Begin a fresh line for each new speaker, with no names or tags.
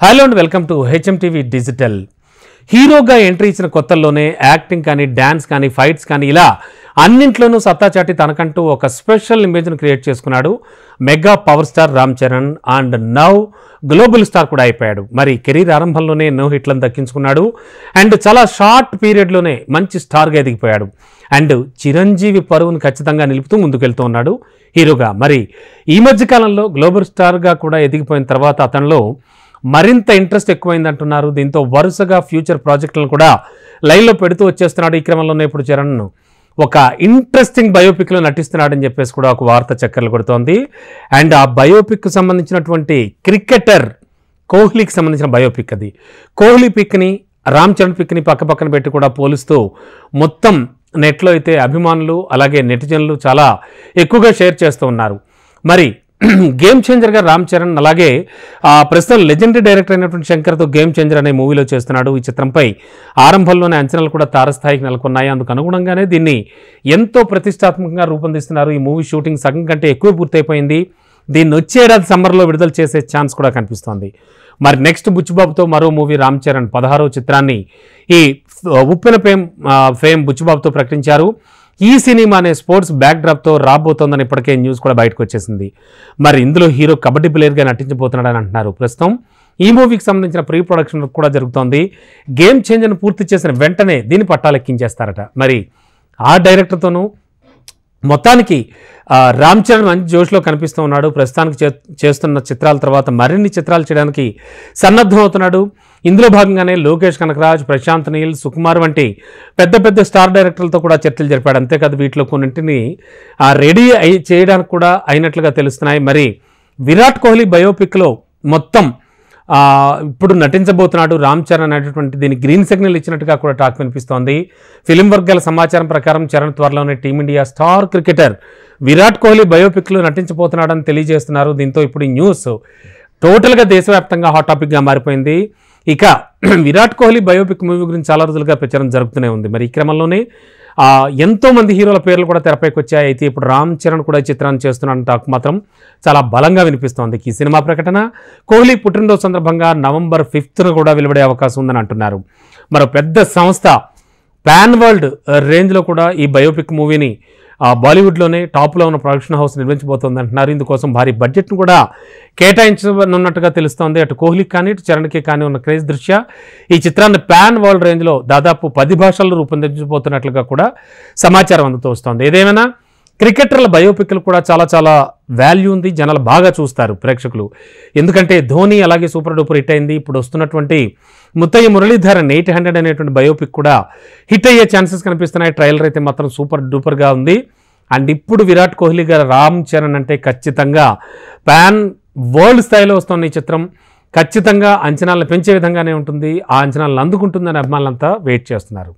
Hello and welcome to HMTV digital. హీరోగా entry ఇచ్చిన కొత్తల్లోనే acting కానీ, డ్యాన్స్ కానీ, ఫైట్స్ కానీ ఇలా అన్నింట్లోనూ సత్తా చాటి తనకంటూ ఒక స్పెషల్ ఇమేజ్ను క్రియేట్ చేసుకున్నాడు mega power star Ram Charan. And now global star కూడా అయిపోయాడు. మరి కెరీర్ ఆరంభంలోనే ఎన్నో హిట్లను దక్కించుకున్నాడు అండ్ చాలా షార్ట్ పీరియడ్లోనే మంచి స్టార్గా ఎదిగిపోయాడు. అండ్ చిరంజీవి పరువును ఖచ్చితంగా నిలుపుతూ ముందుకెళ్తూ ఉన్నాడు హీరోగా. మరి ఈ మధ్యకాలంలో గ్లోబల్ స్టార్గా కూడా ఎదిగిపోయిన తర్వాత అతనిలో మరింత ఇంట్రెస్ట్ ఎక్కువైంది అంటున్నారు. దీంతో వరుసగా ఫ్యూచర్ ప్రాజెక్టులను కూడా లైన్లో పెడుతూ వచ్చేస్తున్నాడు. ఈ క్రమంలోనే ఇప్పుడు చరణ్ ఒక ఇంట్రెస్టింగ్ బయోపిక్లో నటిస్తున్నాడని చెప్పేసి కూడా ఒక వార్త చక్కర్లు కొడుతోంది. అండ్ ఆ బయోపిక్ సంబంధించినటువంటి క్రికెటర్ కోహ్లీకి సంబంధించిన బయోపిక్ అది. కోహ్లీ పిక్ని రామ్ చరణ్ పిక్ని పక్కపక్కన పెట్టి కూడా పోలుస్తూ మొత్తం నెట్లో అయితే అభిమానులు అలాగే నెటిజన్లు చాలా ఎక్కువగా షేర్ చేస్తూ ఉన్నారు. మరి గేమ్ చేంజర్గా రామ్ చరణ్ అలాగే ప్రస్తుతం లెజెండరీ డైరెక్టర్ అయినటువంటి శంకర్తో గేమ్ చేంజర్ అనే మూవీలో చేస్తున్నాడు. ఈ చిత్రంపై ఆరంభంలోనే అంచనాలు కూడా తారస్థాయికి నెలకొన్నాయి. అందుకు అనుగుణంగానే దీన్ని ఎంతో ప్రతిష్టాత్మకంగా రూపొందిస్తున్నారు. ఈ మూవీ షూటింగ్ సగం కంటే ఎక్కువ పూర్తయిపోయింది. దీన్ని వచ్చే ఏడాది సమ్మర్లో విడుదల చేసే ఛాన్స్ కూడా కనిపిస్తోంది. మరి నెక్స్ట్ బుచ్చిబాబుతో మరో మూవీ రామ్ చరణ్ 16వ చిత్రాన్ని ఈ ఉప్పెన ఫేమ్ బుచ్చిబాబుతో ప్రకటించారు. ఈ సినిమా అనే స్పోర్ట్స్ బ్యాక్డ్రాప్తో రాబోతోందని ఇప్పటికే న్యూస్ కూడా బయటకు వచ్చేసింది. మరి ఇందులో హీరో కబడ్డీ ప్లేయర్గా నటించబోతున్నాడని అంటున్నారు. ప్రస్తుతం ఈ మూవీకి సంబంధించిన ప్రీ ప్రొడక్షన్ కూడా జరుగుతోంది. గేమ్ చేంజర్ను పూర్తి చేసిన వెంటనే దీన్ని పట్టాలెక్కించేస్తారట. మరి ఆ డైరెక్టర్తోనూ మొత్తానికి రామ్ చరణ్ మంచి జోష్లో కనిపిస్తూ ఉన్నాడు. ప్రస్తుతానికి చేస్తున్న చిత్రాల తర్వాత మరిన్ని చిత్రాలు చేయడానికి సన్నద్ధం అవుతున్నాడు. ఇందులో భాగంగానే లోకేష్ కనకరాజ్, ప్రశాంత్ నీల్, సుకుమార్ వంటి పెద్ద పెద్ద స్టార్ డైరెక్టర్లతో కూడా చర్చలు జరిపాడు. అంతేకాదు వీటిలో కొన్నింటిని రెడీ చేయడానికి కూడా అయినట్లుగా తెలుస్తున్నాయి. మరి విరాట్ కోహ్లీ బయోపిక్లో మొత్తం ఇప్పుడు నటించబోతున్నాడు రామ్ చరణ్ అనేటువంటి దీనికి గ్రీన్ సిగ్నల్ ఇచ్చినట్టుగా కూడా టాక్ వినిపిస్తోంది. ఫిలిం వర్గాల సమాచారం ప్రకారం చరణ్ త్వరలోనే team India star cricketer Virat Kohli బయోపిక్లో నటించబోతున్నాడని తెలియజేస్తున్నారు. దీంతో ఇప్పుడు ఈ న్యూస్ టోటల్గా దేశవ్యాప్తంగా హాట్ టాపిక్గా మారిపోయింది. ఇక విరాట్ కోహ్లీ బయోపిక్ మూవీ గురించి చాలా రోజులుగా ప్రచారం జరుగుతూనే ఉంది. మరి ఈ క్రమంలోనే ఎంతోమంది హీరోల పేర్లు కూడా తెరపైకి వచ్చాయి. అయితే ఇప్పుడు రామ్ చరణ్ కూడా ఈ చిత్రాన్ని చేస్తున్నాడని టాక్ మాత్రం చాలా బలంగా వినిపిస్తోంది. ఈ సినిమా ప్రకటన కోహ్లీ పుట్టినరోజు సందర్భంగా November 5th కూడా వెలువడే అవకాశం ఉందని అంటున్నారు. మరో పెద్ద సంస్థ పాన్ వరల్డ్ రేంజ్లో కూడా ఈ బయోపిక్ మూవీని బాలీవుడ్లోనే టాప్లో ఉన్న ప్రొడక్షన్ హౌస్ నిర్మించబోతోంది అంటున్నారు. ఇందుకోసం భారీ బడ్జెట్ను కూడా కేటాయించనున్నట్టుగా తెలుస్తోంది. అటు కోహ్లీకి కానీ ఇటు చరణ్కి కానీ ఉన్న క్రేజ్ దృష్ట్యా ఈ చిత్రాన్ని పాన్ వరల్డ్ రేంజ్లో దాదాపు 10 భాషల్లో రూపొందించబోతున్నట్లుగా కూడా సమాచారం అందుతూ వస్తోంది. ఏదేమైనా క్రికెటర్ల బయోపిక్లు కూడా చాలా చాలా వాల్యూ ఉంది. జనాలు బాగా చూస్తారు ప్రేక్షకులు. ఎందుకంటే ధోని అలాగే సూపర్ డూపర్ హిట్ అయింది. ఇప్పుడు వస్తున్నటువంటి ముత్తయ్య మురళీధరన్ 800 అనేటువంటి బయోపిక్ కూడా హిట్ అయ్యే ఛాన్సెస్ కనిపిస్తున్నాయి. ట్రైలర్ అయితే మాత్రం సూపర్ డూపర్గా ఉంది. అండ్ ఇప్పుడు విరాట్ కోహ్లీ గారు రామ్ చరణ్ అంటే ఖచ్చితంగా పాన్ వరల్డ్ స్థాయిలో వస్తున్న ఈ చిత్రం ఖచ్చితంగా అంచనాలను పెంచే విధంగానే ఉంటుంది. ఆ అంచనాలను అందుకుంటుందని అభిమానులంతా వెయిట్ చేస్తున్నారు.